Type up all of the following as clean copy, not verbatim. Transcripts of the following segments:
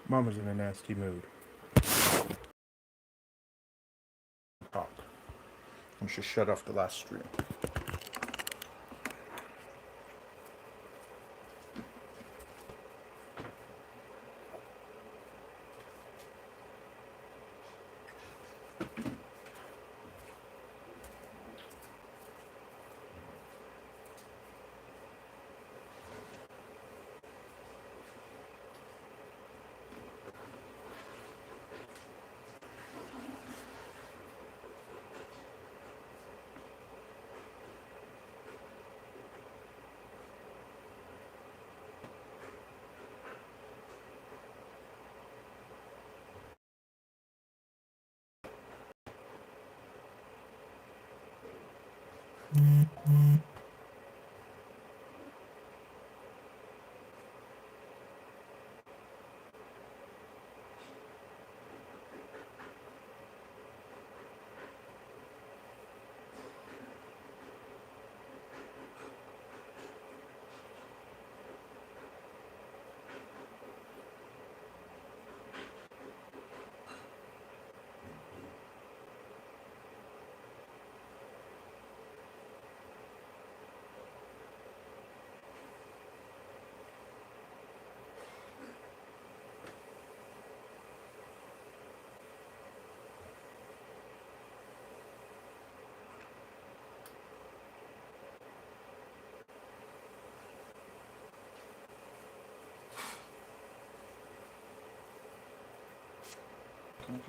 Mama's in a nasty mood. Talk. I should shut off the last stream.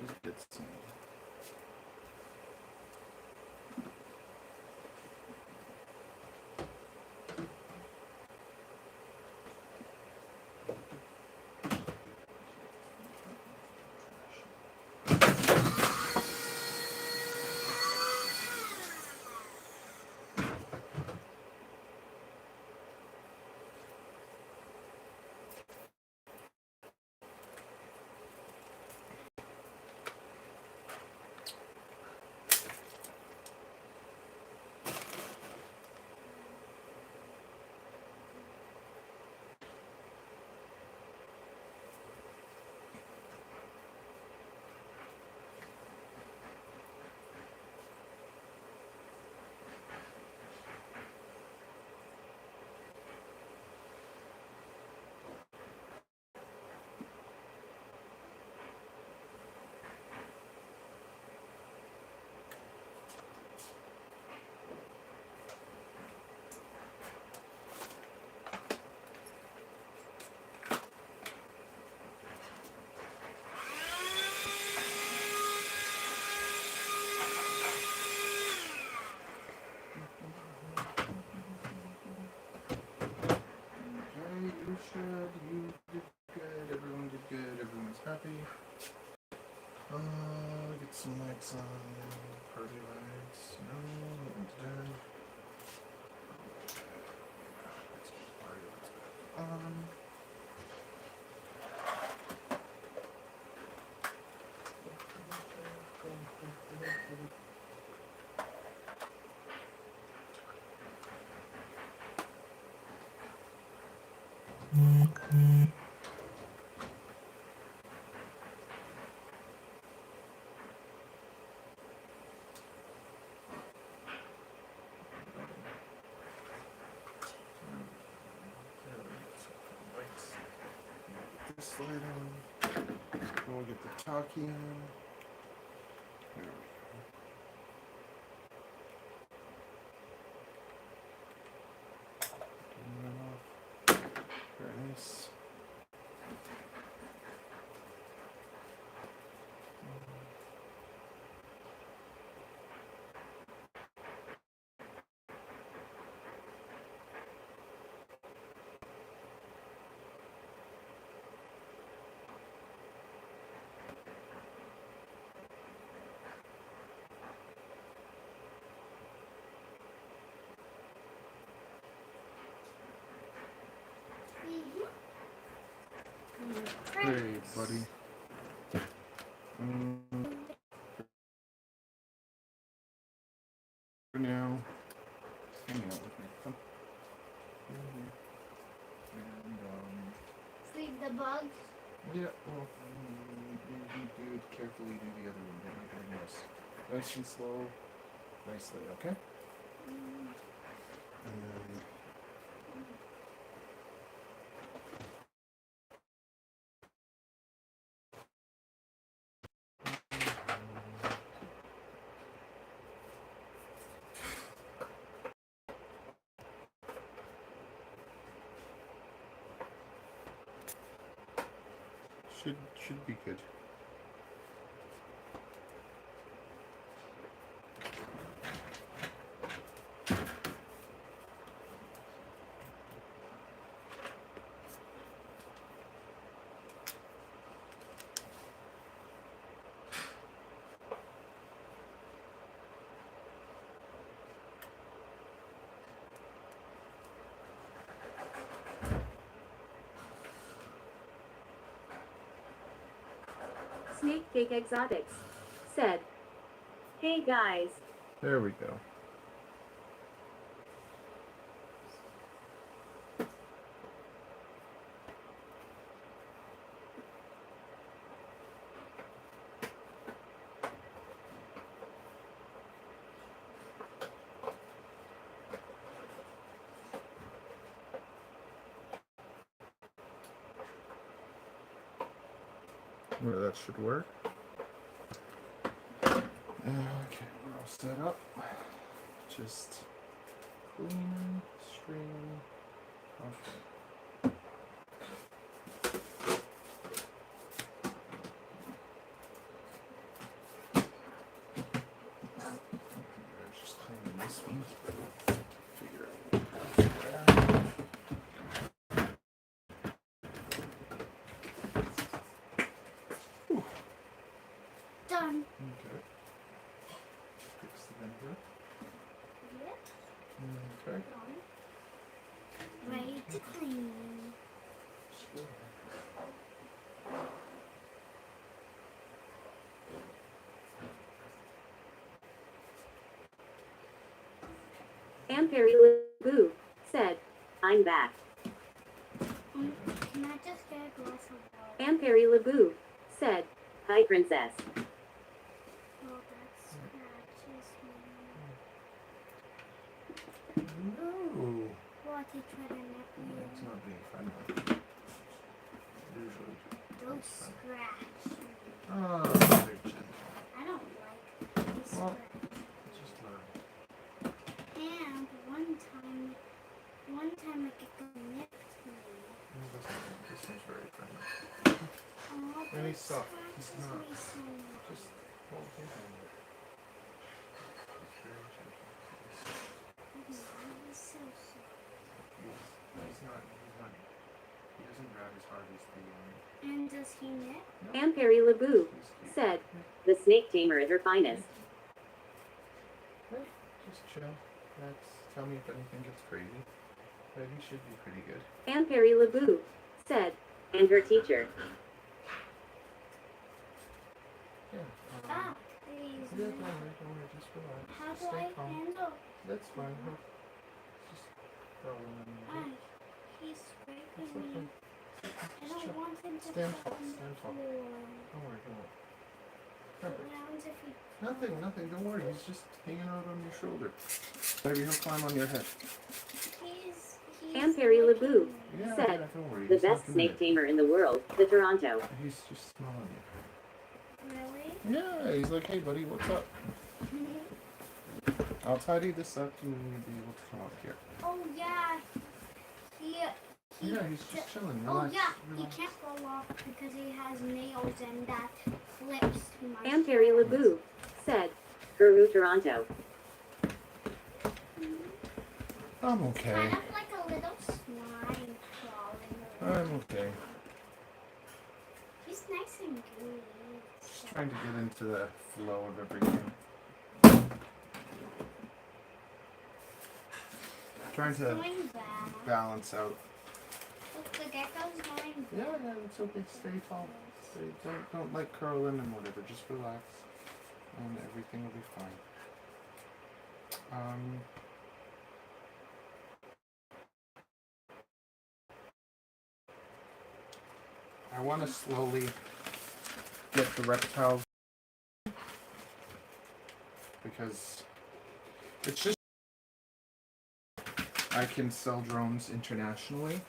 Just get some. You did good, everyone did good, everyone's happy. Get some lights on, party lights, no, nothing's dead. Let's get party lights back on. This light on. We'll get the talkie in. There we go. Turn that off. Very nice. Hey, buddy. For now, just hang out with me. Come. Sleep the bugs? Yeah, well, you do it carefully, do the other one. Don't make any mess. Nice and slow, nicely, okay? And then should be good. Snake Cake Exotics said, "Hey guys." There we go. Well, that should work. Okay, we're all set up. Just clean, stream. Okay. Just cleaning this one. Figure out. Done. Okay. Fix the vinegar. Yep. Okay. Done. Ready to clean. Amperi Laboo said, "I'm back." Can I just get a glass of water? Amperi Laboo said, "Hi princess." Oh, that scratches me. No. What, he tried to nip me? It's not being friendly. Usually. Don't scratch me. Oh, very gentle. I don't like this Well, scratch. just learn. And one time a gecko nipped me. This one's very friendly. Oh, And he's that soft. He's scratches not. me so much. Just hold his hand. It's very gentle. He's so soft. He's not. He doesn't grab as hard as the And does he nip? Amperi Laboo He's cute. said, "The snake tamer is her finest." Right, just chill. Tell me if anything gets crazy. But he should be pretty good. Amperi Laboo said, "And her teacher." Yeah. Ah, please. Yeah, don't worry, just relax. How do Stay I calm. handle? That's fine. Just throw him in there. Ah, he's scraping It's okay. me. I don't want him to Stand fall tall, on the stand tall. floor. Don't worry. What Perfect. happens if he... Nothing, don't worry. He's just hanging out on your shoulder. Maybe he'll climb on your head. He's Amperi licking Laboo me. Yeah, said, yeah, don't worry. "The He's not best snake committed. tamer in the world, the Toronto." He's just smelling Really? you. Yeah, he's like, hey buddy, what's up? I'll tidy this up and you'll be able to come up here. Oh, yeah. Yeah, he's just chilling. Oh, Relax. yeah. He relax. can't fall off because he has nails and that flips too much. Amperi Laboo said, "Guru Toronto." I'm okay. Kind of like a little slime crawling around. I'm okay. He's nice and gooey. Just trying to get into the flow of everything. Trying to Going bad. balance out. Look, the gecko's going bad. Yeah, it's okay. Stay calm. Don't like curl in and whatever. Just relax, and everything will be fine. I want to slowly get the reptiles because it's just I can sell drones internationally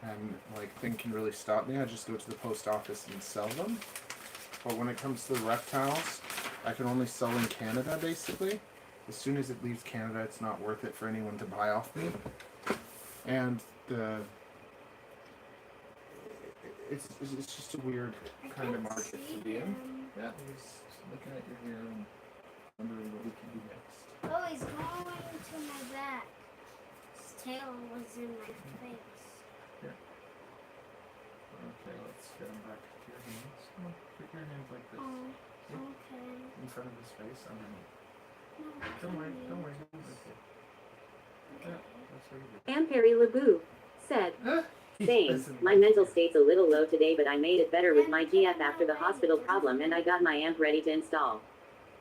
and like thing can really stop me. I just go to the post office and sell them. But when it comes to the reptiles, I can only sell in Canada basically. As soon as it leaves Canada, it's not worth it for anyone to buy off me. And it's just a weird kind of market to be in. Yeah, he's looking at your hair and wondering what we can do next. Oh, he's going to my back. His tail was in my face. Here. Okay, let's get him back to your hands. Come on, put your hands like this. Oh, See? okay. In front of his face, underneath. No, Don't worry, please. don't worry. Okay. Yeah, that's what you do. Amperi Laboo said, He Same. doesn't My like mental it. state's a little low today, but I made it better with my GF after the hospital problem and I got my amp ready to install.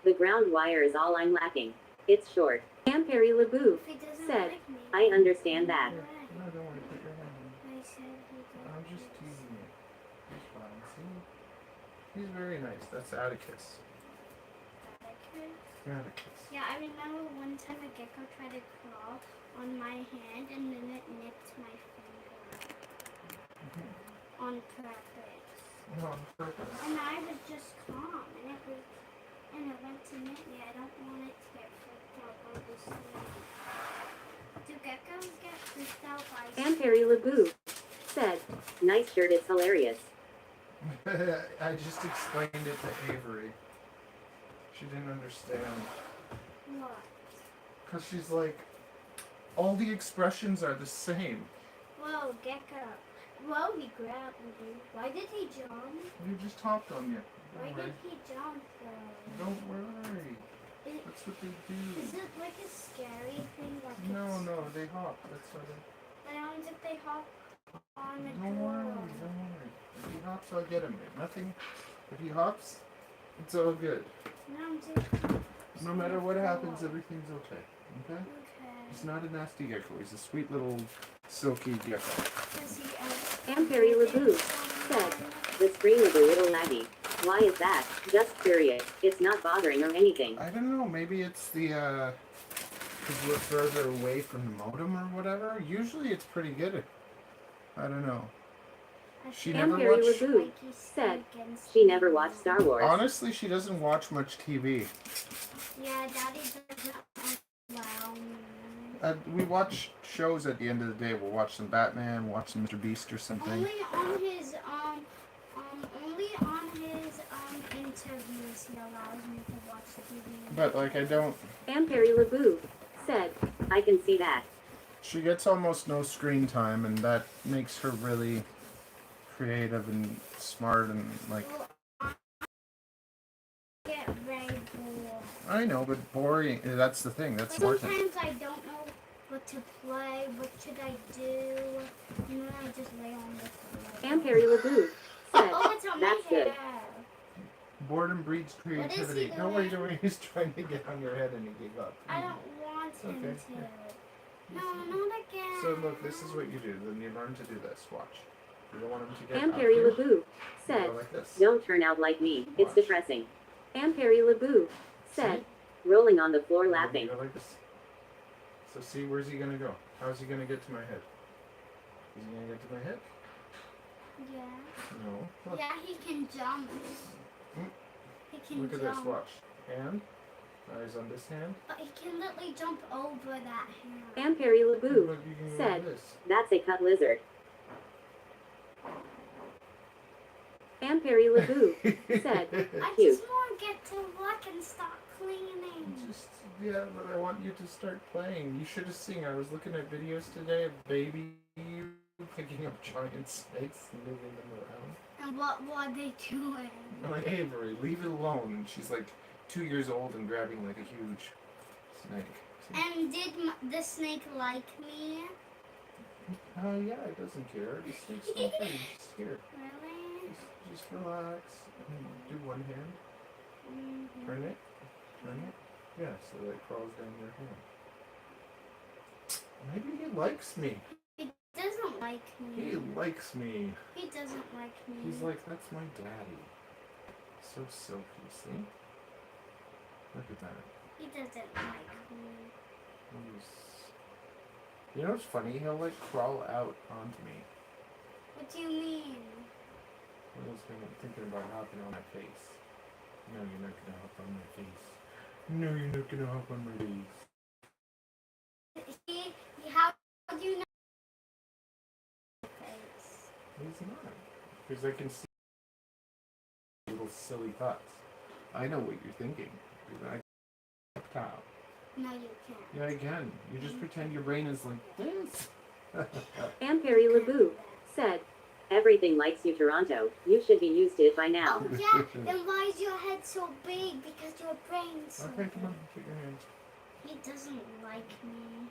The ground wire is all I'm lacking. It's short. Amperi Laboo If he doesn't said, like me, I understand that. Yeah, no, don't worry, put your hand on. I said he doesn't I'm just like teasing you. He's fine, see? He's very nice. That's Atticus. me. Atticus. Yeah, I remember one time a gecko tried to crawl on my hand and then it nipped my finger on purpose. No, on purpose. And I was just calm and it went to nip me. I don't want it to get freaked out by the snake. Do geckos get freaked out by Amperi Laboo said, Nice shirt, it's hilarious. I just explained it to Avery. She didn't understand. what? Because she's like, all the expressions are the same. Whoa, gecko. Whoa, he grabbed me. Why did he jump? You just hopped on you. Why Don't did worry. he jump though? Don't worry. Is, That's what they do. is it like a scary thing? Like No, it's, no, they hop. That's why they... What happens if they hop on the Don't worry, door? don't worry. If he hops, I'll get him. Nothing. If he hops, it's all good. No, I'm just... No matter what happens, everything's okay. Okay? Okay. He's not a nasty gecko. He's a sweet little silky gecko. Does he Amperi Laboo said, The screen is a little laggy. Why is that? Just curious. It's not bothering or anything. I don't know. Maybe it's the because we're further away from the modem or whatever. Usually it's pretty good. I don't know. She never Amperi watched. Laboo said, She never watched Star Wars. Honestly, she doesn't watch much TV. Yeah, Daddy doesn't allow me. We watch shows at the end of the day. We'll watch some Batman, watch some Mr. Beast or something. Only on his interviews he allows me to watch TV. But like I don't. Amperi Laboo said, I can see that. She gets almost no screen time, and that makes her really creative and smart and like. Well, I get very bored. I know, but boring. That's the thing. That's important. Sometimes I don't know what to play. What should I do? And then I just lay on the floor. Amperi Laboo said, Oh, it's on That's my good. hair. Boredom breeds What is he creativity. doing? Don't worry, don't worry. He's trying to get on your head and he gave up. I don't want him Okay. to. No, not again. So look, this is what you do. Then you learn to do this. Watch. You don't want him to get Amperi up here. Laboo You said, go like this. Don't turn out like me. It's Watch. depressing. Amperi Laboo said, rolling on the floor You laughing. go like this. So see, where's he gonna go? How's he gonna get to my head? Is he gonna get to my head? Yeah. No. Look, Yeah, he can jump. Mm. He can look at jump. this. Watch. Hand. Eyes on this hand. But he can literally jump over that hand. Amperi Laboo Look, you can go said, like this. That's a cut lizard. Amperi Laboo said, I Cute. just want to get to work and start cleaning. Just, yeah, but I want you to start playing. You should have seen. I was looking at videos today of baby picking up giant snakes and moving them around. And what were they doing? I'm like, Avery, leave it alone. And she's like 2 years old and grabbing like a huge snake. And did the snake like me? Yeah, it doesn't care. The snake's not there. It's scared. Really? Just relax. And do one hand. Mm-hmm. Turn it. Turn it. Yeah, so that crawls down your hand. Maybe he likes me. He doesn't like like me. He likes me. He doesn't like me. He's like, that's my daddy. So silky, see? Look at that. He doesn't like me. You know what's funny? He'll like crawl out onto me. What do you mean? Thinking about hopping on my face. No, you're not gonna hop on my face. No, you're not gonna hop on my face. How do you know? He's not. Because I can see little silly thoughts. I know what you're thinking. I reptile. No, you can't. Yeah, I can. You just pretend your brain is like this. Amperi Lebu said, everything likes you, Toronto. You should be used to it by now. Oh yeah, then why is your head so big? Because your brain's so Okay, big. come on, put your hand. He doesn't like me.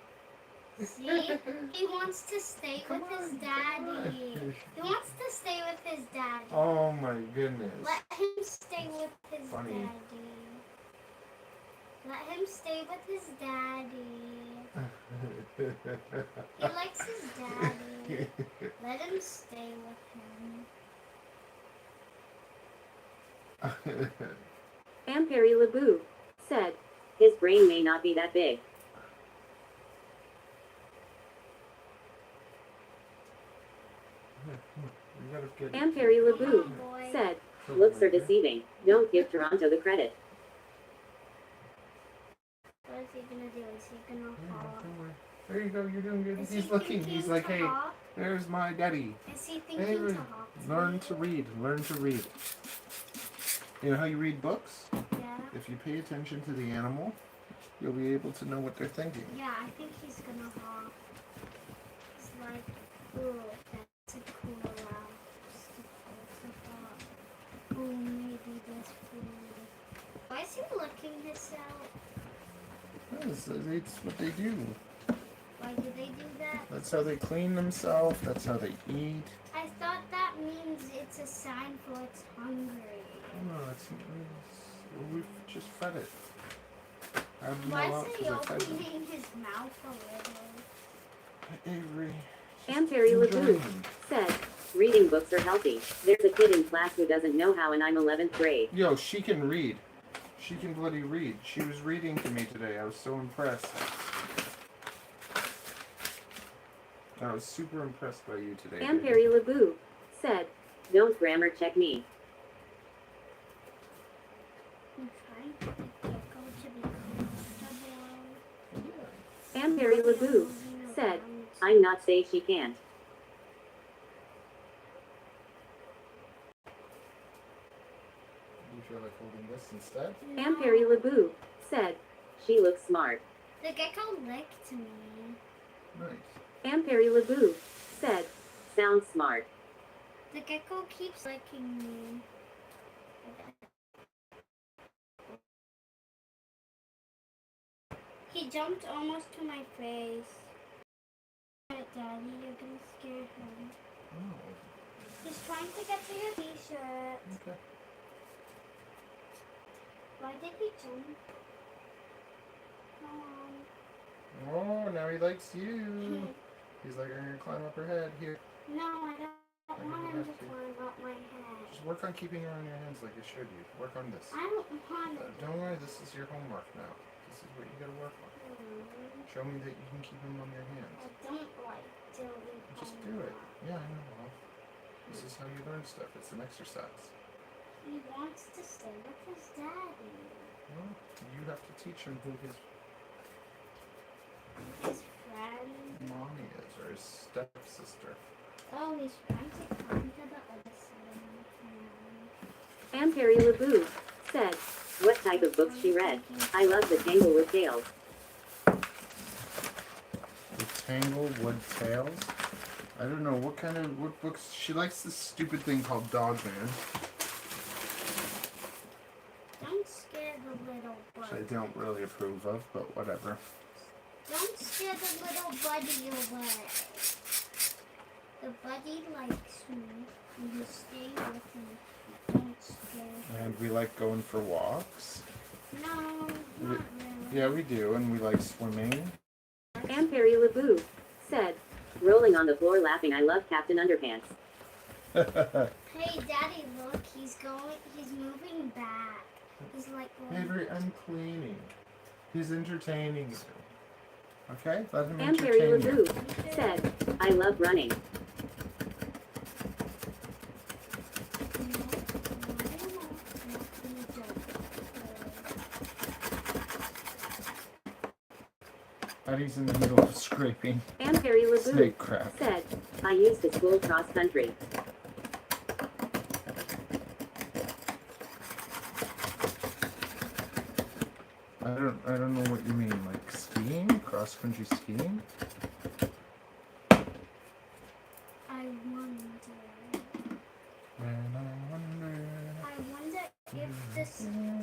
See? He wants to stay with his daddy. He wants to stay with his daddy. Oh my goodness. Let him stay with his Funny. daddy. Let him stay with his daddy. He likes his daddy. Let him stay with him. Amperi Lebu said, his brain may not be that big. You gotta get Amperi Lebu Come on, boy. said, looks are deceiving. Don't give Toronto the credit. What is he gonna do? Is he gonna hop? There you go, you're doing good. Is He's he looking, thinking he's like, to hey, hop? there's my daddy. Is he Hey, thinking to hop? learn to read, learn to read. You know how you read books? Yeah. If you pay attention to the animal, you'll be able to know what they're thinking. Yeah, I think he's gonna hop. It's like, ooh, that's a cool house to hop. Ooh, maybe this food. Why is he licking himself? That's what they do. Why do they do that? That's how they clean themselves, that's how they eat. I thought that means it's a sign for it's hungry. No, we've just fed it. Why is he opening his mouth a little? Avery. Amperi Lebu said, reading books are healthy. There's a kid in class who doesn't know how and I'm 11th grade. Yo, she can read. She can bloody read. She was reading to me today. I was so impressed. I was super impressed by you today. Amperi Lebu said, don't grammar check me. I'm trying to get Gecko to be comfortable. Amperi Lebu said, I'm not say she can't. You feel like holding this instead? Amperi Lebu said, she looks smart. The gecko licked me. Nice. Amperi Lebu said, sounds smart. The gecko keeps licking me. He jumped almost to my face. Daddy, you're gonna scare him. Oh, He's trying to get to your t-shirt. okay. Why did he jump? Come on. Oh, now he likes you. He's like, I'm gonna climb up her head. Here. No, I don't want him to climb up my head. Just work on keeping her on your hands like I showed you. Work on this. I don't want him. Don't worry, this is your homework now. This is what you gotta work on. Show me that you can keep him on your hands. I don't like doing Just do it. Yeah, I know. Well, this is how you learn stuff. It's an exercise. He wants to stay with his daddy. Well, you have to teach him who his friend. mommy is, or his stepsister. Oh, he's trying to climb to the other side of the Amperi Lebu said, what type of books she read. I love the Tangle with Tails. The Tanglewood Tales? I don't know, what books? She likes this stupid thing called Dog Man, Don't scare the little which I buddy. don't really approve of, but whatever. Don't scare the little buddy away. The buddy likes me, and he stays with me. Don't scare him. And we like going for walks. No, not really. Yeah, we do, and we like swimming. Amperi Lebu said, Rolling on the floor laughing. I love Captain Underpants. Hey, Daddy, look, he's moving back. He's like going. Avery, I'm cleaning. He's entertaining you. Okay? Let him And Perry entertain you. Laboo said, I love running. Daddy's in the middle of scraping And Perry Laboo snake crap. said, I used to school cross country. I don't know what you mean, like skiing? Cross country skiing? I wonder if the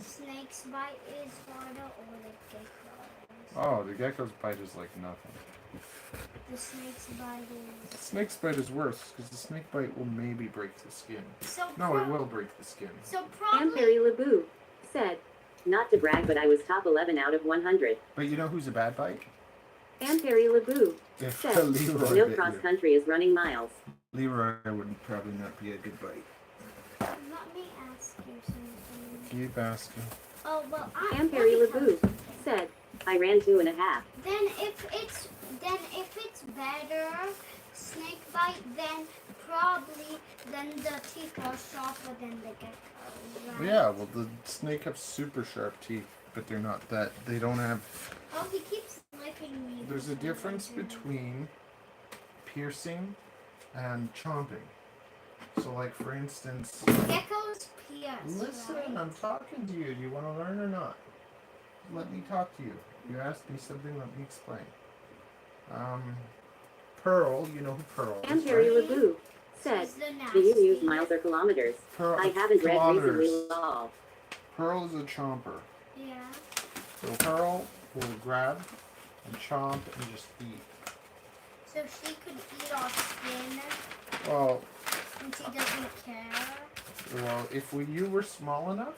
snake's bite is harder or the gecko's. Oh, the gecko's bite is like nothing. The snake's bite The is. snake's bite is worse because the snake bite will maybe break the skin. So No, it will break the skin. So And probably. Perry Laboo said, not to brag, but I was top 11 out of 100. But you know who's a bad bite? And Perry Laboo If said, Leroy no bit cross you. country is running miles. Leroy would probably not be a good bite. Let me ask you something. Keep asking. Oh well, And Perry let me Laboo tell you. said, I ran 2.5. Then if it's better snake bite, then probably the teeth are sharper than the gecko, right? Yeah, well, the snake have super sharp teeth, but they're not that. They don't have. Oh, he keeps licking me. There's a difference between piercing and chomping. So, like for instance, Geckos pierce. listen, right? I'm talking to you. Do you want to learn or not? Let me talk to you. You asked me something. Let me explain. Pearl, you know who Pearl is, And Perry right? Laboo said, She's the do you use nastiest. miles or kilometers? Pearl, I haven't read kilometers. recently all. Pearl is a chomper. Yeah. So Pearl will grab and chomp and just eat. So she could eat our skin, Well, and she doesn't care. if you were small enough,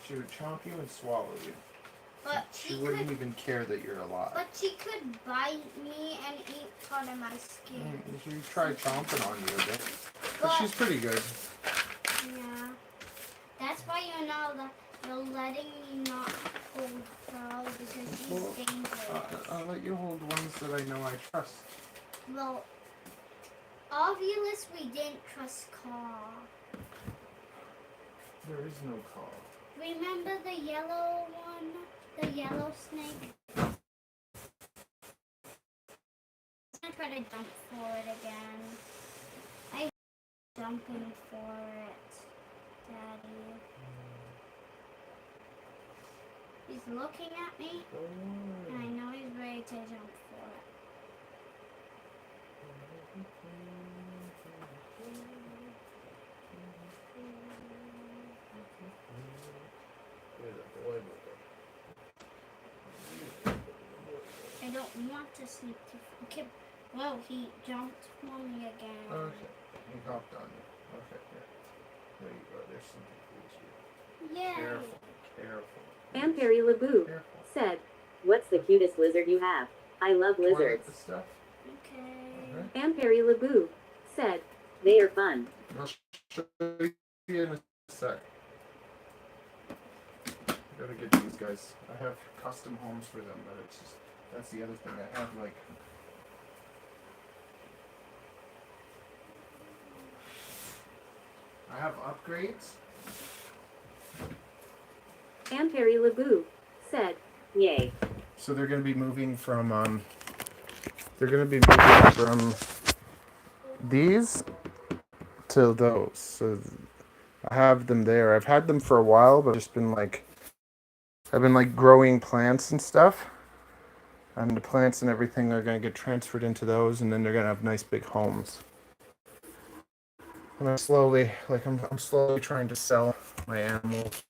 she would chomp you and swallow you. But She she wouldn't could. even care that you're alive. But she could bite me and eat part of my skin. She tried chomping on you a bit, but But she's pretty good. yeah, that's why you're letting me not hold Pearl because she's Well, dangerous. I'll let you hold ones that I know I trust. Well, obvious we didn't trust Carl. There is no call. Remember the yellow one? The yellow snake? I'm gonna try to jump for it again. I hate jumping for it, Daddy. He's looking at me, and I know he's ready to jump for it. I don't want to sneak too. Okay. Well, he jumped for me again. Okay, he hopped on you. Okay, here. There you go. There's something for you. Yay! Careful, careful. And Perry Laboo Careful. said, what's the cutest lizard you have? I love lizards. Want the stuff? Okay. Alright. And Perry Laboo said, they are fun. I'll show you in a sec. I gotta get these guys. I have custom homes for them, but it's just that's the other thing. I have like I have upgrades. And Perry Laboo said, yay. So they're gonna be moving from these to those. So I have them there. I've had them for a while, but I've been like growing plants and stuff. And the plants and everything are gonna get transferred into those, and then they're gonna have nice big homes. And I'm slowly trying to sell my animals.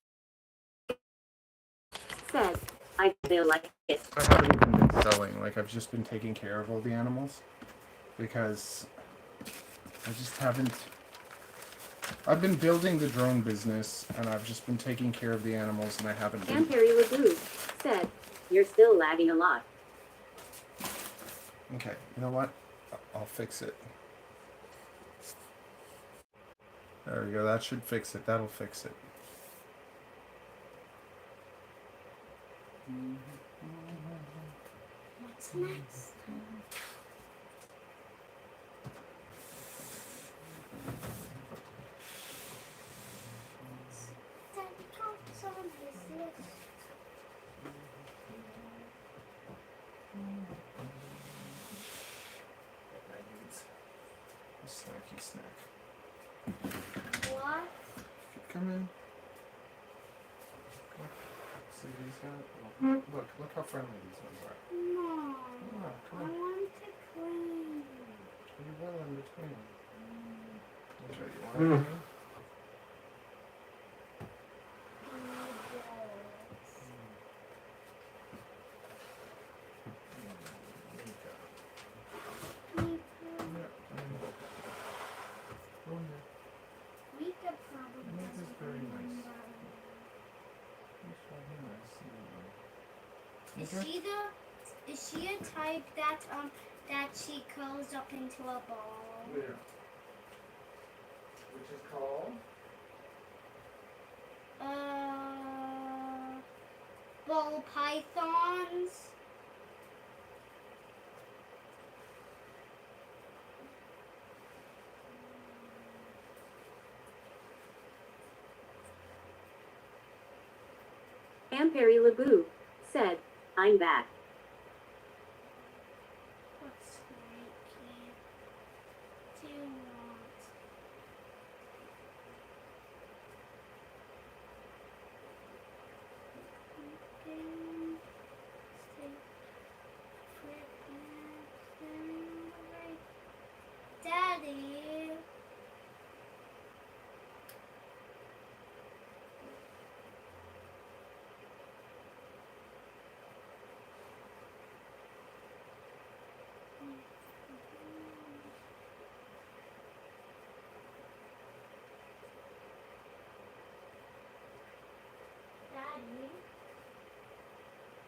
Said, I feel like it. I haven't even been selling. Like, I've just been taking care of all the animals because I just haven't. I've been building the drone business and I've just been taking care of the animals and I haven't been. And Perry Laboo said, you're still lagging a lot. Okay, you know what? I'll fix it. There we go. That should fix it. That'll fix it. What's next? Daddy comes on his list. Snacky snack. What? Come in. See these guys? Look how friendly these ones are. No. Oh, come I on. want to clean. You will in between. That's right. You want to clean? There you go. Oh, yeah. Mika probably Mika's doesn't very nice. remember. He's very nice. Is she a type that she curls up into a ball? Where? Which is called? Ball pythons. Amperi Laboo said, I'm back. What snake do you want? Daddy.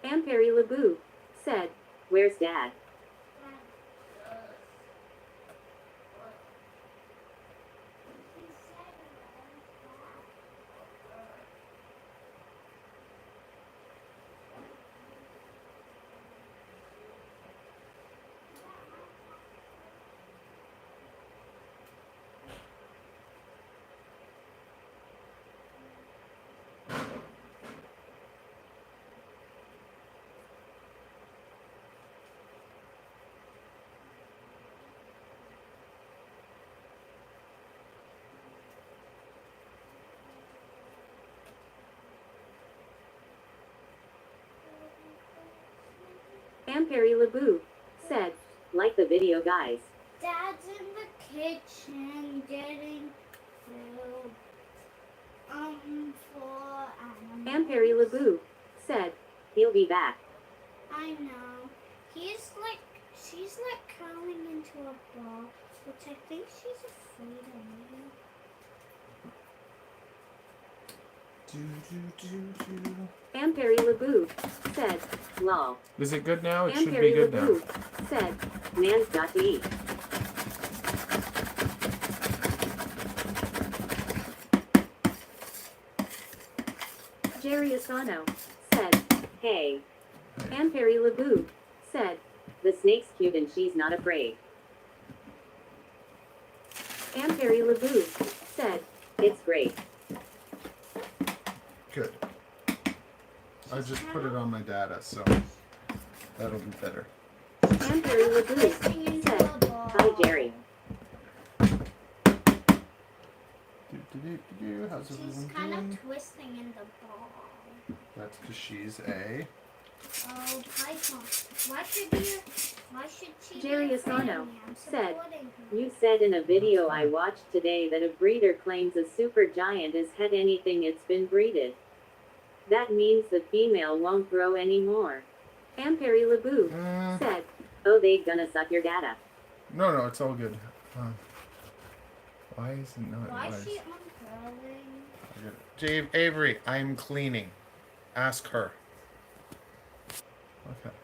Amperi Laboo said, where's Dad? Amperi Laboo said, like the video guys. Dad's in the kitchen getting food. For animals. Amperi Laboo said, he'll be back. I know. She's like curling into a ball, which I think she's afraid of me. Amperi Laboo said, lol. Is it good now? It should be Amperi good now. Laboo said, man's got to eat. Jerry Asano said, hey. Amperi Laboo said, the snake's cute and she's not afraid. Amperi Laboo said, it's great. Good. I just put it on my data, so that'll be better. Amperi Twisting Laboo into said, a ball. hi Jerry. How's She's everyone kind doing? of twisting in the ball. That's because she's a... Oh, Python. Why should she Jerry be afraid Asano of me? I'm said, supporting her. You said in a video I watched today that a breeder claims a supergiant has had anything it's been breeded. That means the female won't grow anymore. Amperi Laboo said, oh they gonna suck your data. No, it's all good. Why is it not Why is nice? she uncurling? Dave, Avery, I'm cleaning. Ask her. Okay.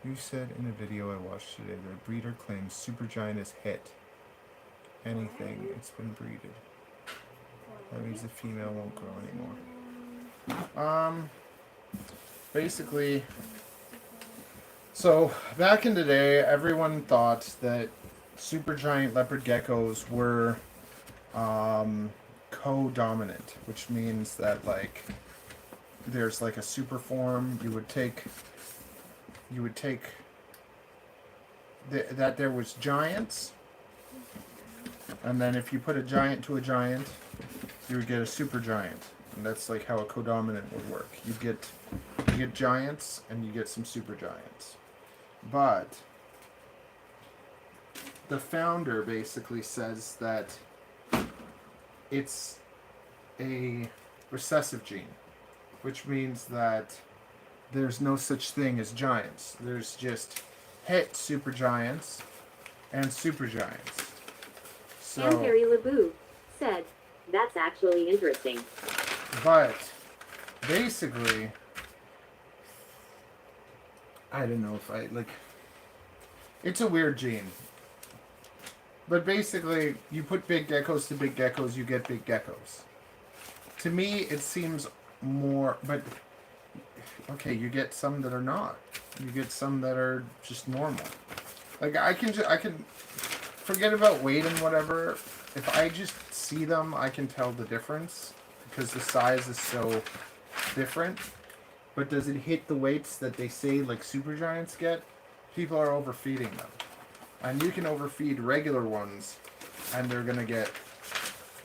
You said in a video I watched today that a breeder claims supergiant is hit anything it's been breeded. That means the female won't grow anymore. Basically, so back in the day, everyone thought that supergiant leopard geckos were co-dominant, which means that like there's like a super form. You would take that there was giants, and then if you put a giant to a giant, you would get a supergiant, and that's like how a codominant would work. You get giants and you get some supergiants. But the founder basically says that it's a recessive gene, which means that there's no such thing as giants. There's just hit supergiants and supergiants. So, And Harry LeBou said, "That's actually interesting." but basically, I don't know if I like. It's a weird gene. But basically, you put big geckos to big geckos, you get big geckos. To me, it seems more, but okay, you get some that are not. You get some that are just normal. Like I can forget about weight and whatever. If I just see them, I can tell the difference because the size is so different. But does it hit the weights that they say like supergiants get? People are overfeeding them. And you can overfeed regular ones and they're going to get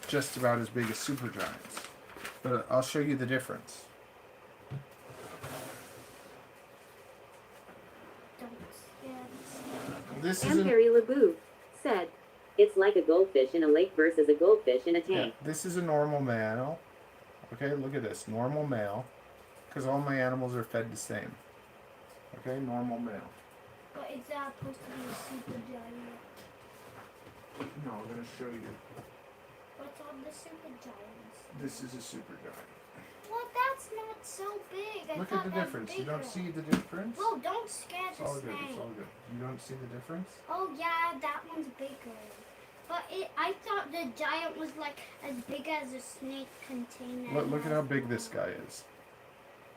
just about as big as supergiants. But I'll show you the difference. This is And Harry LeBou said, "It's like a goldfish in a lake versus a goldfish in a tank." this is a normal male. Okay, look at this. Normal male. Because all my animals are fed the same. Okay, normal male. But is that supposed to be a super giant? No, I'm going to show you. What's on the super giants? This is a supergiant. Well, that's not so big. I Look thought at the that's difference. bigger. You don't see the difference? Whoa, don't scare It's the all good. snake. It's all good. You don't see the difference? Oh yeah, that one's bigger. But I thought the giant was like as big as a snake container. Look at how big this guy is.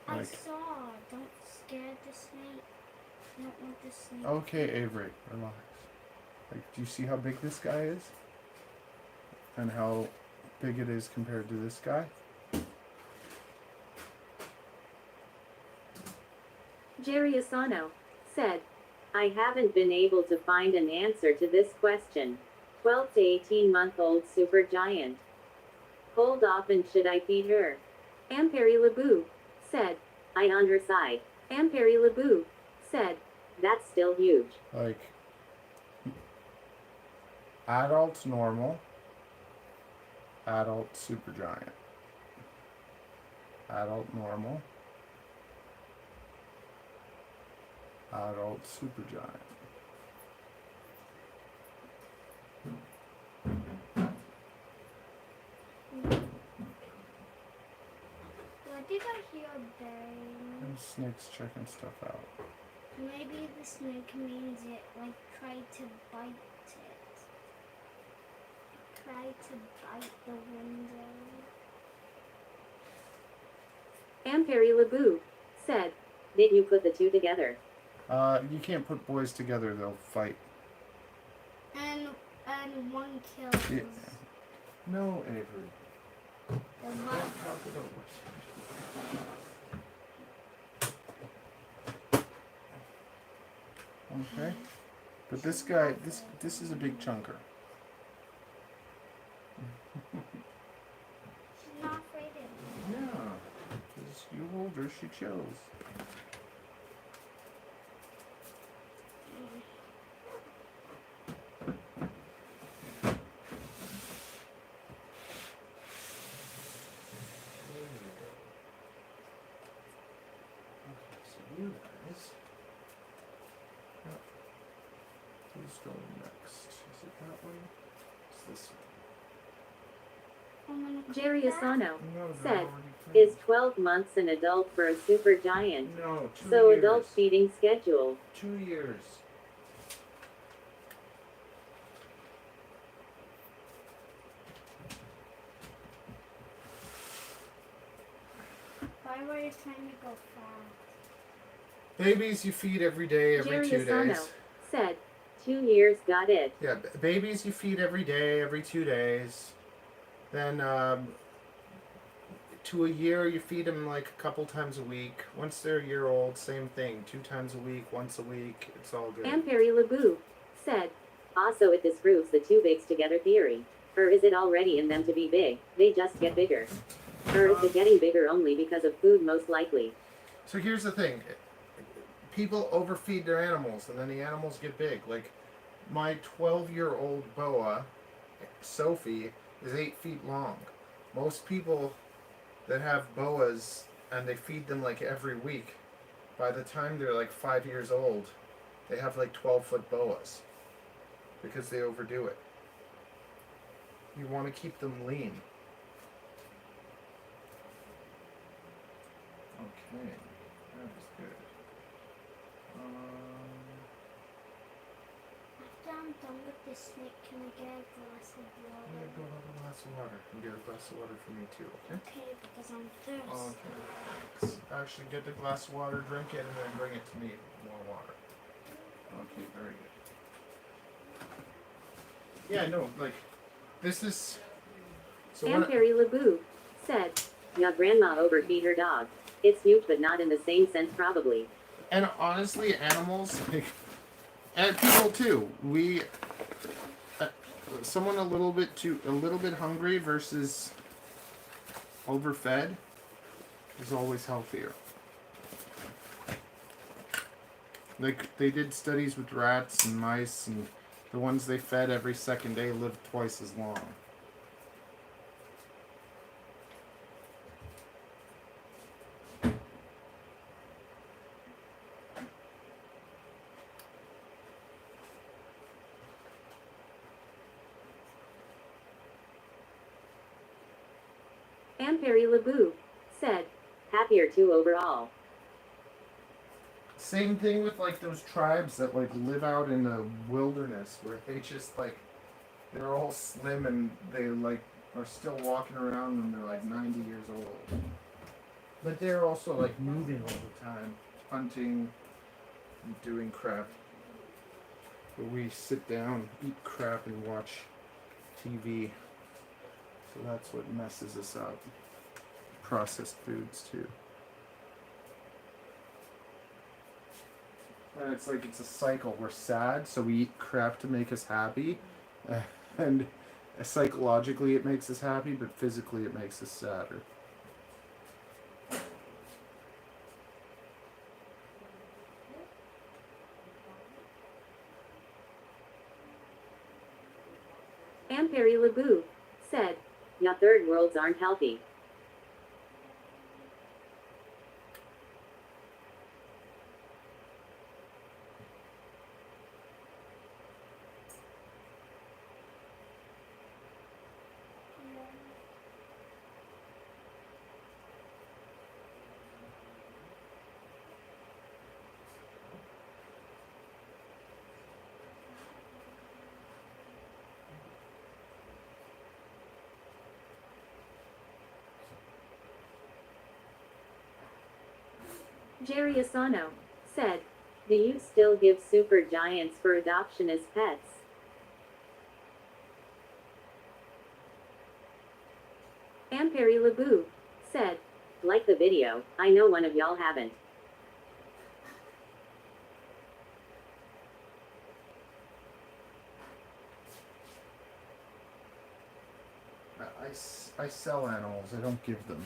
I Like, saw. Don't scare the snake. I don't want the snake. okay, Avery, relax. Like, do you see how big this guy is? And how big it is compared to this guy? Jerry Asano said, "I haven't been able to find an answer to this question. 12 to 18-month-old supergiant. Hold off, and should I feed her?" And Harry LeBou said, "I on her side." And Harry LeBou said, "That's still huge." Like, adult normal, adult supergiant. Adult normal, adult supergiant. What did I hear bang? And snakes checking stuff out. Maybe the snake means it like tried to bite it. Tried to bite the window. And Harry LeBou said, "Did you put the two together?" You can't put boys together, they'll fight. And one kills. Yeah. No, Avery. The one. Okay. But this guy, this is a big chunker. She's not afraid of me. Yeah. Because you hold her, she chills. You guys. Who's going next? Is it that way? It's this way. I'm gonna Jerry cook that. Asano No, they're said, already Is 12 months an adult for a supergiant? No, 2 So years. adult feeding schedule. 2 years. Why were you trying to go fast? Babies you feed every day, every Jerry 2 Asano days. said, 2 years, got it. Yeah, babies you feed every day, every 2 days. Then to a year you feed them like a couple times a week. Once they're a year old, same thing. 2 times a week, once a week. It's all good. Amperi Laboo said, also it disproves the two bigs together theory. Or is it already in them to be big? They just get bigger. Or is it getting bigger only because of food most likely? So here's the thing. People overfeed their animals and then the animals get big. Like my 12-year-old boa, Sophie, is 8 feet long. Most people that have boas and they feed them like every week, by the time they're like 5 years old, they have like 12-foot boas because they overdo it. You want to keep them lean. Okay, that is good. After I'm done with this snake, can I get a glass of I'm water? gonna go have a glass of water. And get a glass of water for me too, okay? Okay, because I'm thirsty. Okay. Actually, get the glass of water, drink it, and then bring it to me. More water. Okay, very good. Yeah, no, like, this is... So when Amperi Laboo said, your grandma overfeed her dog. It's cute but not in the same sense probably. and honestly, animals, like, and people too, we... someone a little bit hungry versus overfed is always healthier. Like, they did studies with rats and mice, and the ones they fed every second day lived twice as long. Amperi Laboo said, happier too overall. Same thing with like those tribes that like live out in the wilderness where they just like they're all slim and they like are still walking around when they're like 90 years old. But they're also like moving all the time, hunting and doing crap. But we sit down, eat crap, and watch TV. So that's what messes us up. Processed foods too. And it's like it's a cycle. We're sad, so we eat crap to make us happy. And psychologically it makes us happy, but physically it makes us sadder. Amperi Laboo said, ya third worlds aren't healthy. Jerry Asano said, do you still give super giants for adoption as pets? Amperi Laboo said, like the video, I know one of y'all haven't. I sell animals, I don't give them.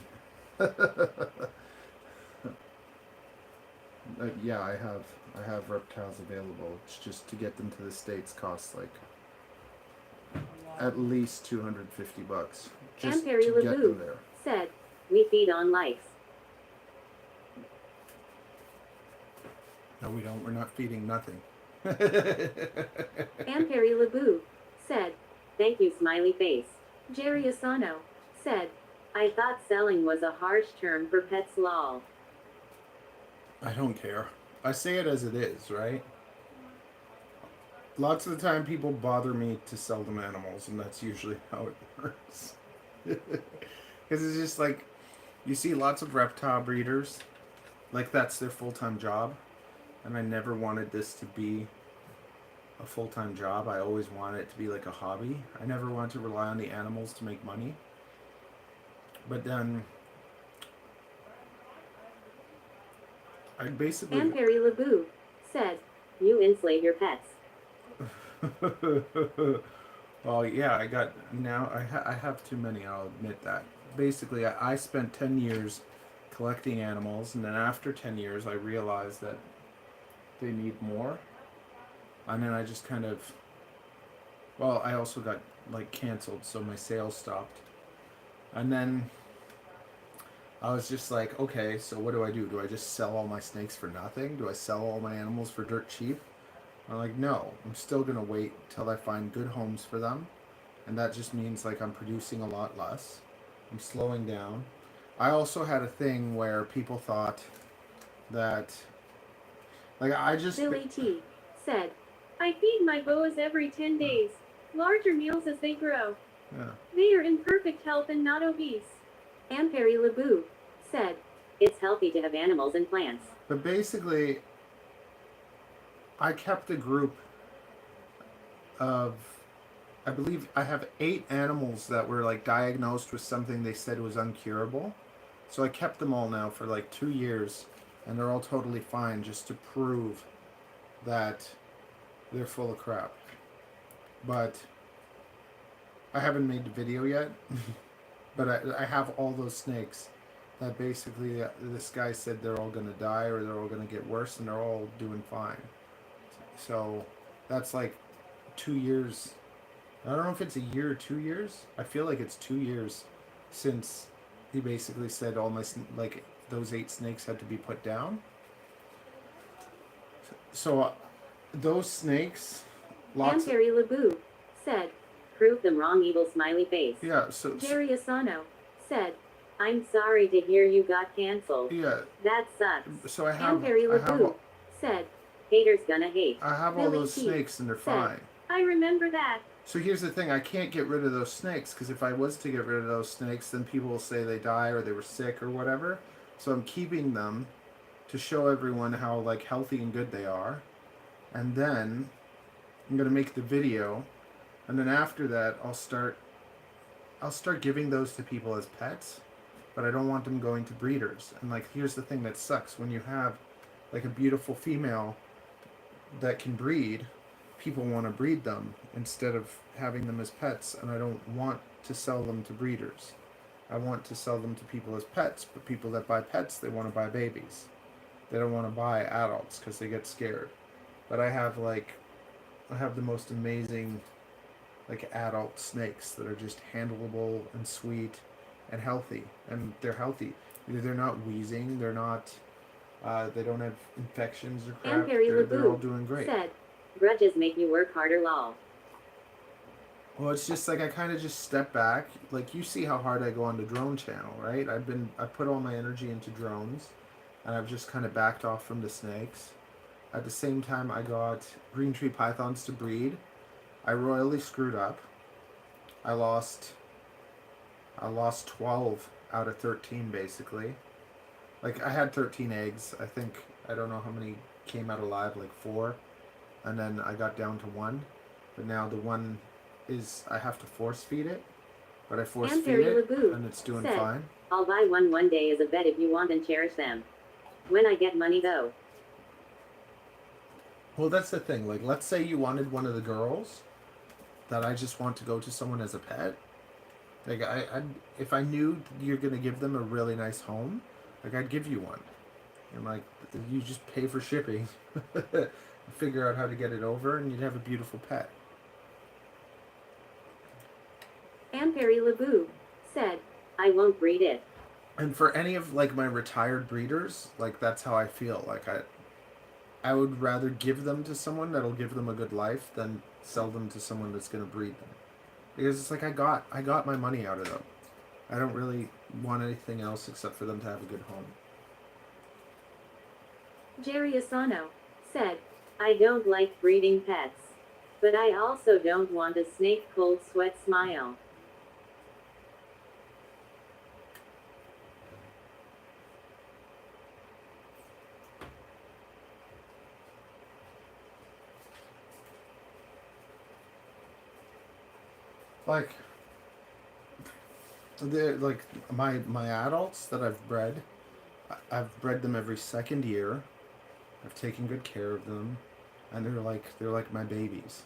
Yeah, I have reptiles available. It's just to get them to the States costs like at least $250 just Amperi to get Laboo them there. said, we feed on likes. No, we don't. We're not feeding nothing. Amperi Laboo said, thank you smiley face. Jerry Asano said, I thought selling was a harsh term for pets lol. I don't care. I say it as it is, right? Lots of the time people bother me to sell them animals, and that's usually how it works. Because it's just like, you see lots of reptile breeders, like that's their full-time job. And I never wanted this to be a full-time job. I always wanted it to be like a hobby. I never wanted to rely on the animals to make money. But then I basically And Perry LeBou said, you enslave your pets. well, yeah, I have too many, I'll admit that. Basically, I spent 10 years collecting animals, and then after 10 years I realized that they need more. And then I just kind of, well, I also got like canceled, so my sales stopped. And then I was just like, okay, so what do? Do I just sell all my snakes for nothing? Do I sell all my animals for dirt cheap? I'm like, no, I'm still gonna wait till I find good homes for them. And that just means like I'm producing a lot less. I'm slowing down. I also had a thing where people thought that, like, I just... Billy T said, I feed my boas every 10 days. Larger meals as they grow. Yeah. They are in perfect health and not obese. And Perry LeBou said, it's healthy to have animals and plants. But basically, I kept a group of, I believe I have 8 animals that were like diagnosed with something they said was uncurable. So I kept them all now for like 2 years, and they're all totally fine, just to prove that they're full of crap. But I haven't made the video yet. But I have all those snakes that basically this guy said they're all going to die or they're all going to get worse, and they're all doing fine. So that's like 2 years. I don't know if it's a year or 2 years. I feel like it's 2 years since he basically said all my, like, those 8 snakes had to be put down. So those snakes, And Perry LeBou said, prove them wrong, evil smiley face. Yeah, so Jerry Asano said, I'm sorry to hear you got canceled. yeah. That sucks. So I have, And Perry LeBou said, haters gonna hate. I have all Billy those T snakes and they're said, fine. I remember that. So here's the thing, I can't get rid of those snakes, because if I was to get rid of those snakes, then people will say they died or they were sick or whatever. So I'm keeping them to show everyone how like healthy and good they are. And then I'm gonna make the video, and then after that I'll start giving those to people as pets, but I don't want them going to breeders. And like, here's the thing that sucks, when you have like a beautiful female that can breed, people want to breed them instead of having them as pets, and I don't want to sell them to breeders. I want to sell them to people as pets, but people that buy pets, they want to buy babies. They don't want to buy adults because they get scared. But I have the most amazing like adult snakes that are just handleable and sweet and healthy, and they're healthy. They're not wheezing, they're not they don't have infections or crap. And Perry They're all LeBou doing great. said, grudges make you work harder, lol. Well, it's just like I kind of just step back. Like, you see how hard I go on the drone channel, right? I put all my energy into drones, and I've just kind of backed off from the snakes. At the same time, I got green tree pythons to breed. I royally screwed up. I lost 12 out of 13 basically. Like, I had 13 eggs. I don't know how many came out alive, like 4. And then I got down to 1. But now the one is, I have to force feed it. But I force feed Perry it, LeBou and it's doing said, fine. I'll buy one day as a vet if you want and cherish them. When I get money though. Well, that's the thing. Like, let's say you wanted one of the girls that I just want to go to someone as a pet. Like, if I knew you're going to give them a really nice home, like, I'd give you one. And, like, you just pay for shipping, figure out how to get it over, and you'd have a beautiful pet. And Perry LeBou said, I won't breed it. And for any of, like, my retired breeders, like, that's how I feel. Like, I would rather give them to someone that'll give them a good life than sell them to someone that's going to breed them. Because it's like, I got my money out of them. I don't really want anything else except for them to have a good home. Jerry Asano said, I don't like breeding pets. But I also don't want a snake cold sweat smile. Like, they're like my adults that I've bred. I've bred them every second year. I've taken good care of them, and they're like my babies.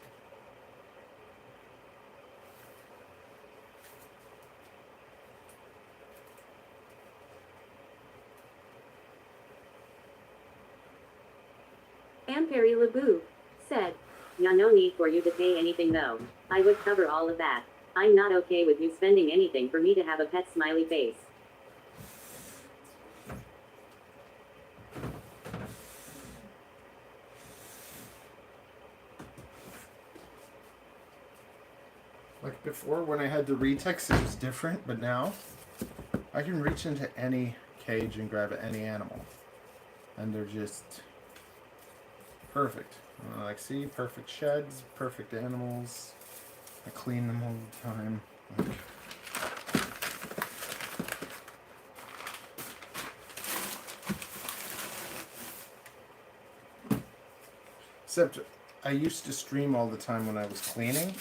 Amperi Laboo said, yeah, no need for you to pay anything though. I would cover all of that. I'm not okay with you spending anything for me to have a pet smiley face. Like before, when I had the Retex, it was different, but now I can reach into any cage and grab any animal, and they're just perfect. Like, see, perfect sheds, perfect animals. I clean them all the time. Like, except I used to stream all the time when I was cleaning,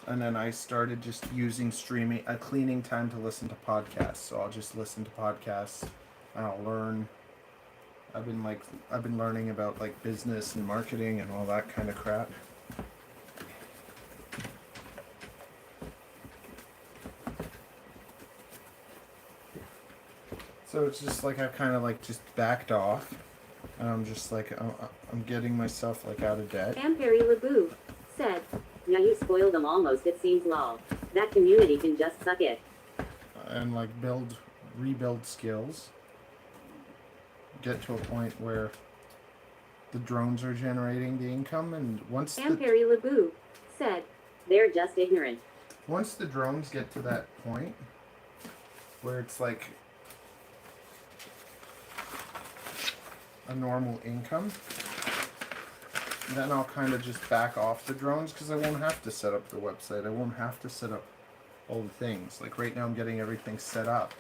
and then I started just using cleaning time to listen to podcasts. So I'll just listen to podcasts and I'll learn. I've been learning about like business and marketing and all that kind of crap. So it's just like I've kind of like just backed off, and I'm just like I'm getting myself like out of debt. Amperi Laboo said, yeah, you spoiled them almost, it seems lol. That community can just suck it. And like rebuild skills. Get to a point where the drones are generating the income, and once Amperi Laboo said, they're just ignorant. Once the drones get to that point where it's like a normal income, then I'll kind of just back off the drones, because I won't have to set up the website. I won't have to set up all the things. Like right now I'm getting everything set up.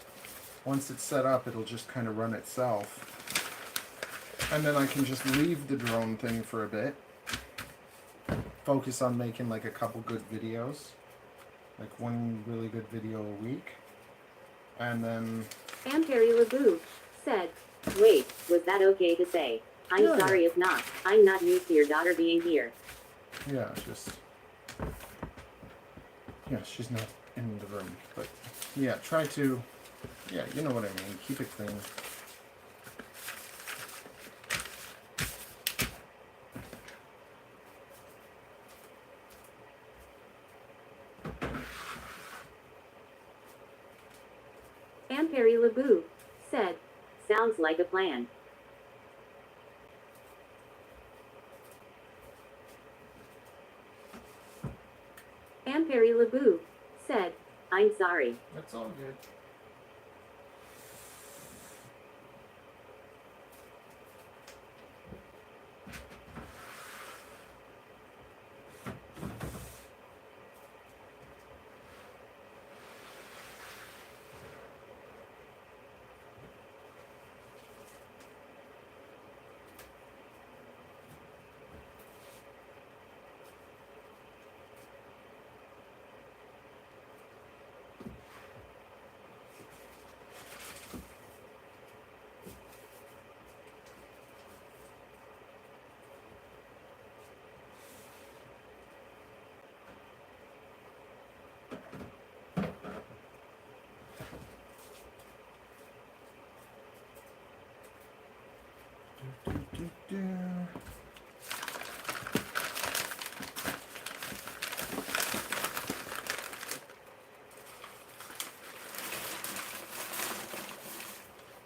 Once it's set up, it'll just kind of run itself. And then I can just leave the drone thing for a bit. Focus on making like a couple good videos. Like one really good video a week. And then... Amperi Laboo said, wait, was that okay to say? I'm Yeah. sorry if not. I'm not used to your daughter being here. Yeah, just... Yeah, she's not in the room. But yeah, try to... Yeah, you know what I mean. Keep it clean. Amperi Laboo said, sounds like a plan. Amperi Laboo said, I'm sorry. That's all good.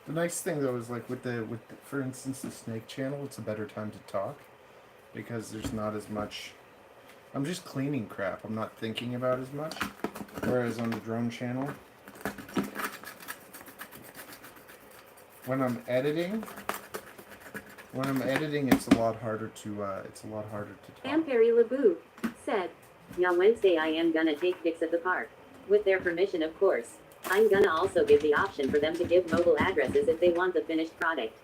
The nice thing though is like with for instance the snake channel, it's a better time to talk because there's not as much. I'm just cleaning crap. I'm not thinking about as much. Whereas on the drone channel, when I'm editing, it's a lot harder to talk. Amperi Laboo said, "Yeah, Wednesday I am gonna take pics at the park. With their permission, of course. I'm gonna also give the option for them to give mobile addresses if they want the finished product."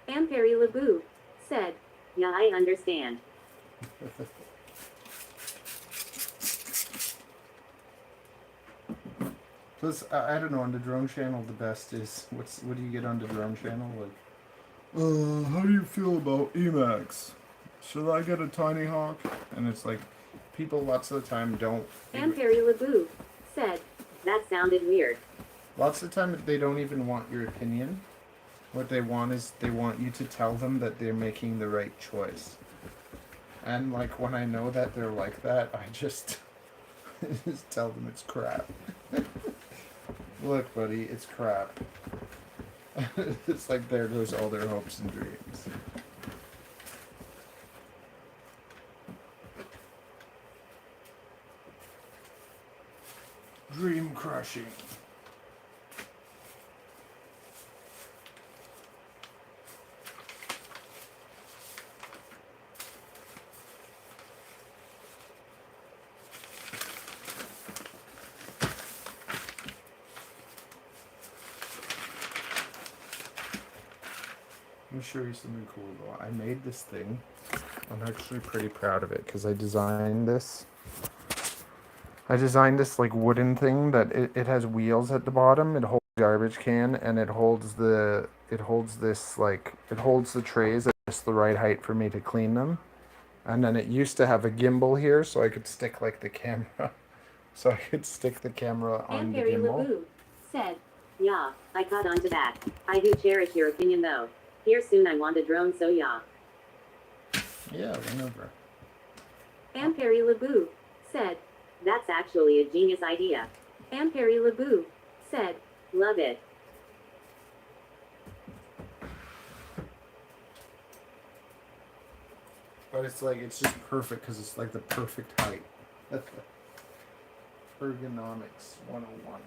Amperi Laboo said, "Yeah, I understand." Plus, I don't know, on the drone channel, the best is, what do you get on the drone channel? Like, how do you feel about Emacs? Should I get a Tiny Hawk? And it's like, people lots of the time don't. Amperi Laboo said, "That sounded weird." Lots of the time, they don't even want your opinion. What they want is, they want you to tell them that they're making the right choice. And, like, when I know that they're like that, I just, just tell them it's crap. Look, buddy, it's crap. It's like, there goes all their hopes and dreams. Dream crushing. Let me show you something cool though. I made this thing. I'm actually pretty proud of it because I designed this. I designed this like wooden thing that it has wheels at the bottom. It holds a garbage can and it holds the trays at just the right height for me to clean them. And then it used to have a gimbal here so I could stick like the camera. So I could stick the camera on the Amperi gimbal. Laboo said, "Yeah, I caught on to that. I do cherish your opinion though. Here soon I want a drone, so yeah." Yeah, whenever. Amperi Laboo said, "That's actually a genius idea." Amperi Laboo said, "Love it." But it's like, it's just perfect because it's like the perfect height. Ergonomics 101.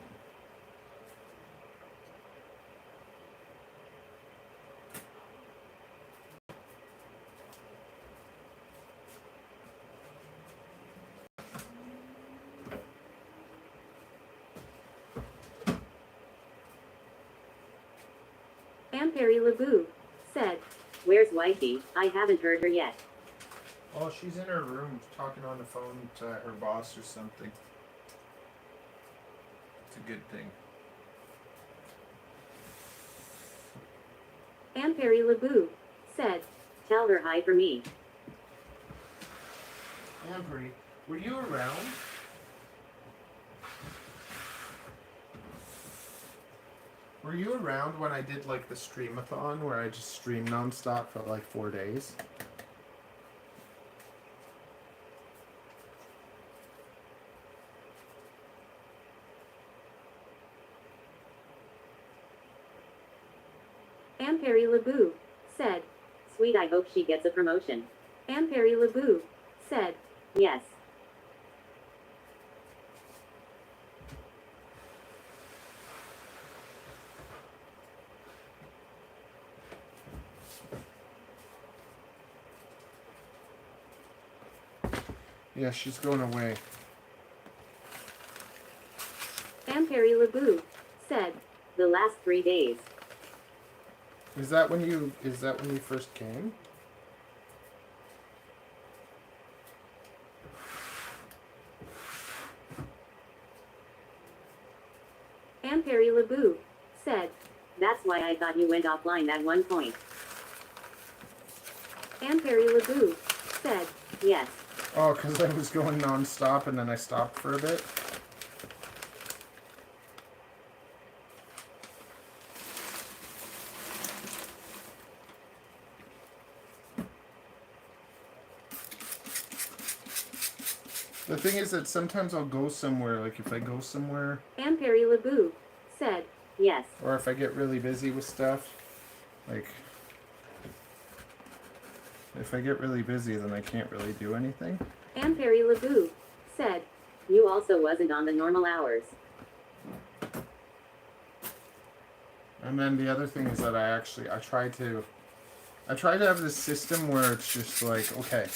Amperi Laboo said, "Where's wifey? I haven't heard her yet." Oh, she's in her room talking on the phone to her boss or something. It's a good thing. Amperi Laboo said, "Tell her hi for me." Amperi, were you around? Were you around when I did like the streamathon where I just streamed nonstop for like 4 days? Amperi Laboo said, "Sweet, I hope she gets a promotion." Amperi Laboo said, "Yes." Yeah, she's going away. Amperi Laboo said, "The last 3 days." Is that when you first came? Amperi Laboo said, "That's why I thought you went offline at one point." Amperi Laboo said, "Yes." Oh, because I was going non-stop and then I stopped for a bit. The thing is that sometimes I'll go somewhere, like if I go somewhere, Amperi Laboo said, "Yes." or if I get really busy with stuff, like if I get really busy then I can't really do anything. Amperi Laboo said, You also wasn't on the normal hours. And then the other thing is that I try to have this system where it's just like, okay,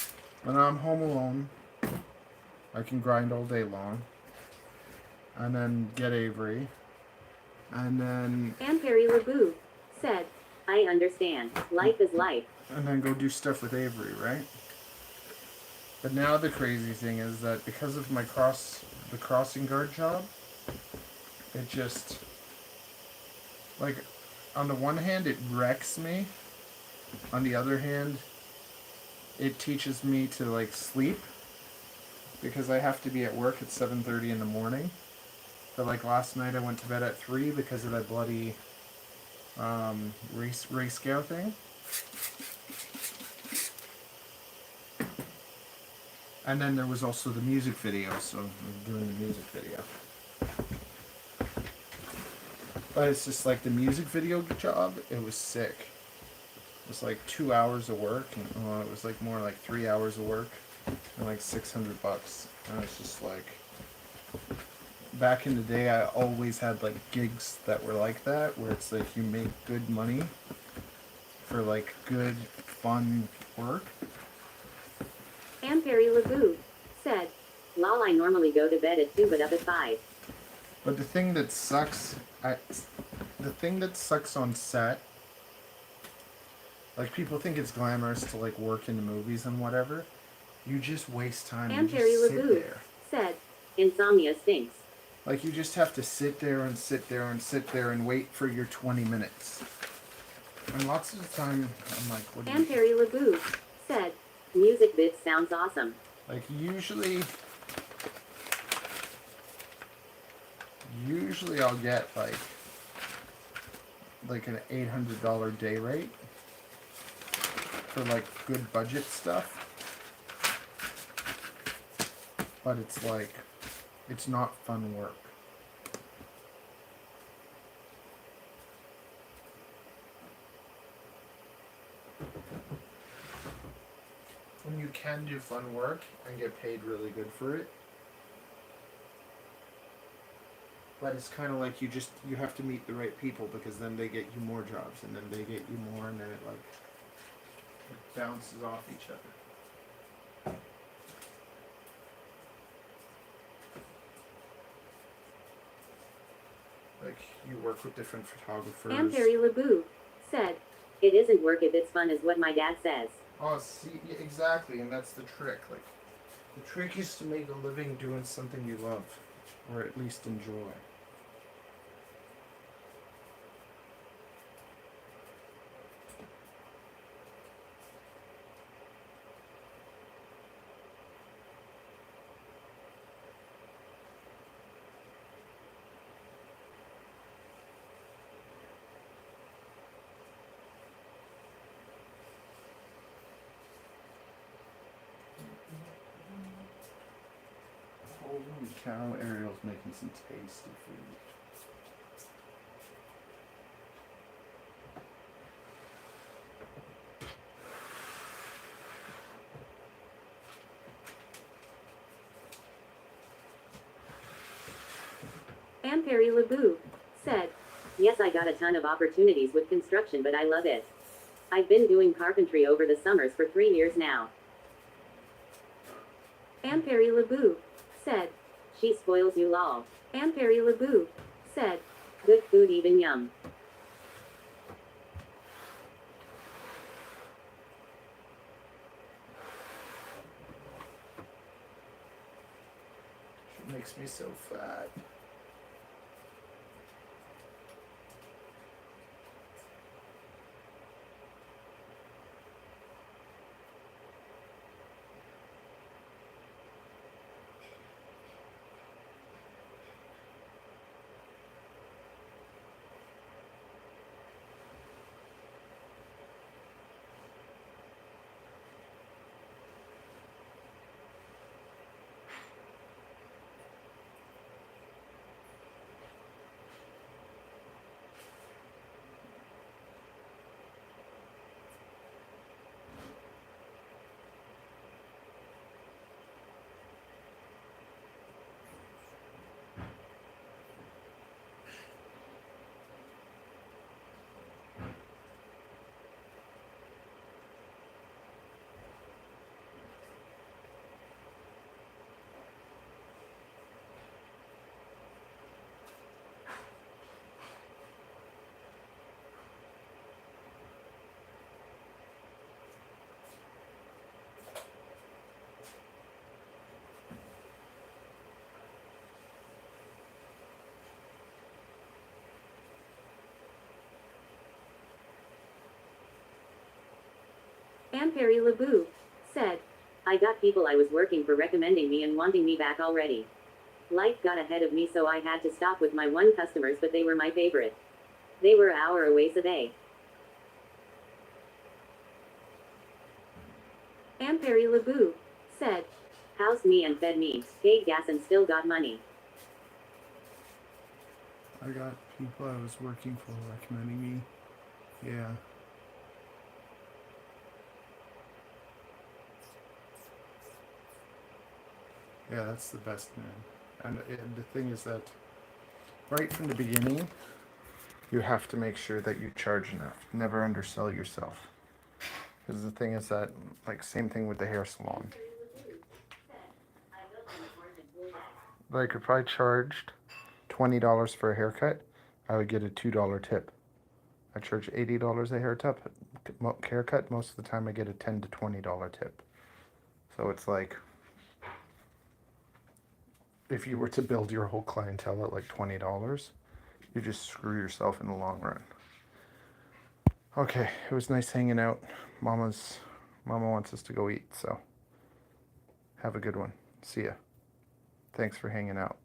when I'm home alone, I can grind all day long, and then get Avery, and then Perry LeBou said, I understand. Life is life. and then go do stuff with Avery, right? But now the crazy thing is that because of my the crossing guard job, it just, like, on the one hand it wrecks me, on the other hand it teaches me to, like, sleep, because I have to be at work at 7:30 in the morning. But, like, last night I went to bed at 3 because of that bloody race scale thing. And then there was also the music video, so I'm doing the music video. But it's just like the music video job, it was sick. It was like 2 hours of work, and it was like more like 3 hours of work, and like $600. And it's just like, back in the day, I always had like gigs that were like that, where it's like you make good money for like good, fun work. Perry LeBou said, lol, I normally go to bed at 2 but up at 5. But the thing that sucks, on set, like, people think it's glamorous to like work in the movies and whatever. You just waste time. You Perry just sit LeBou there. said, insomnia stinks. Like, you just have to sit there and sit there and sit there and wait for your 20 minutes. And lots of the time, I'm like, what do you... Perry LeBou said, music bits sounds awesome. Like, usually I'll get like an $800 day rate for like good budget stuff. But it's like, it's not fun work. When you can do fun work and get paid really good for it. But it's kind of like you have to meet the right people, because then they get you more jobs, and then they get you more, and then it bounces off each other. Like, you work with different photographers. Perry LeBou said, it isn't work if it's fun is what my dad says. Oh, see, yeah, exactly, and that's the trick. Like, the trick is to make a living doing something you love, or at least enjoy. Holy cow, Ariel's making some tasty food. Perry LeBou said, yes, I got a ton of opportunities with construction, but I love it. I've been doing carpentry over the summers for 3 years now. Perry LeBou said, she spoils you lol. Perry LeBou said, good food even yum. She makes me so fat. Amperi Laboo said, I got people I was working for recommending me and wanting me back already. Life got ahead of me, so I had to stop with my one customers, but they were my favorite. They were an hour away, so they. Amperi Laboo said, housed me and fed me, paid gas and still got money. I got people I was working for recommending me. Yeah. Yeah, that's the best, man. And the thing is that right from the beginning, you have to make sure that you charge enough. Never undersell yourself. Because the thing is that, like, same thing with the hair salon. Like, if I charged $20 for a haircut, I would get a $2 tip. I charge $80 a haircut. Most of the time, I get a $10 to $20 tip. So it's like, if you were to build your whole clientele at like $20, you just screw yourself in the long run. Okay, it was nice hanging out. Mama wants us to go eat, so have a good one. See ya. Thanks for hanging out.